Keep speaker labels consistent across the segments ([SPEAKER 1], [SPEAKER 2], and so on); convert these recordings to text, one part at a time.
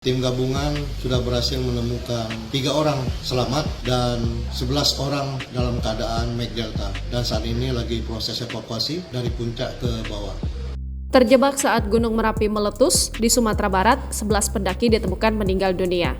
[SPEAKER 1] Tim gabungan sudah berhasil menemukan 3 orang selamat dan 11 orang dalam keadaan MAC Delta. Dan saat ini lagi proses evakuasi dari puncak ke bawah.
[SPEAKER 2] Terjebak saat Gunung Merapi meletus di Sumatera Barat, 11 pendaki ditemukan meninggal dunia.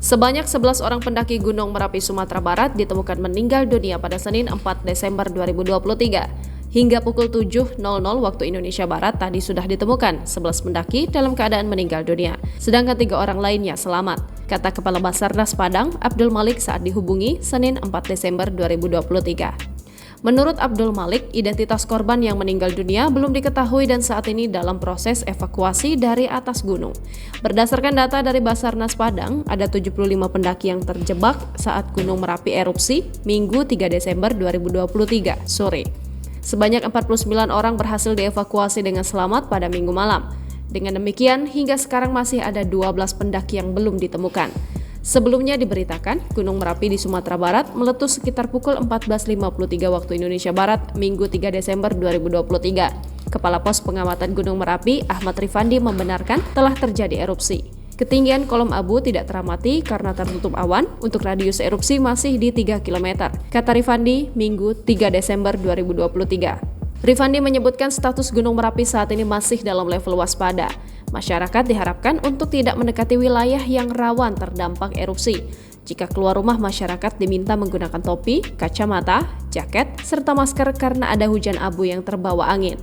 [SPEAKER 2] Sebanyak 11 orang pendaki Gunung Merapi Sumatera Barat ditemukan meninggal dunia pada Senin 4 Desember 2023. Hingga pukul 7.00 waktu Indonesia Barat tadi sudah ditemukan 11 pendaki dalam keadaan meninggal dunia, sedangkan 3 orang lainnya selamat, kata Kepala Basarnas Padang, Abdul Malik saat dihubungi Senin 4 Desember 2023. Menurut Abdul Malik, identitas korban yang meninggal dunia belum diketahui dan saat ini dalam proses evakuasi dari atas gunung. Berdasarkan data dari Basarnas Padang, ada 75 pendaki yang terjebak saat Gunung Merapi erupsi Minggu 3 Desember 2023 sore. Sebanyak 49 orang berhasil dievakuasi dengan selamat pada Minggu malam. Dengan demikian, hingga sekarang masih ada 12 pendaki yang belum ditemukan. Sebelumnya diberitakan, Gunung Merapi di Sumatera Barat meletus sekitar pukul 14.53 waktu Indonesia Barat, Minggu 3 Desember 2023. Kepala Pos Pengamatan Gunung Merapi, Ahmad Rifandi, membenarkan telah terjadi erupsi. Ketinggian kolom abu tidak teramati karena tertutup awan, untuk radius erupsi masih di 3 km, kata Rifandi, Minggu 3 Desember 2023. Rifandi menyebutkan status Gunung Merapi saat ini masih dalam level waspada. Masyarakat diharapkan untuk tidak mendekati wilayah yang rawan terdampak erupsi. Jika keluar rumah, masyarakat diminta menggunakan topi, kacamata, jaket, serta masker karena ada hujan abu yang terbawa angin.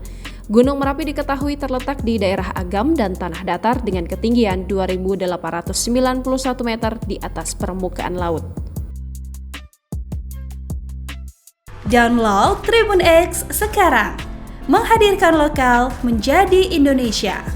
[SPEAKER 2] Gunung Merapi diketahui terletak di daerah Agam dan tanah datar dengan ketinggian 2.891 meter di atas permukaan laut.
[SPEAKER 3] Download Tribun X sekarang, menghadirkan lokal menjadi Indonesia.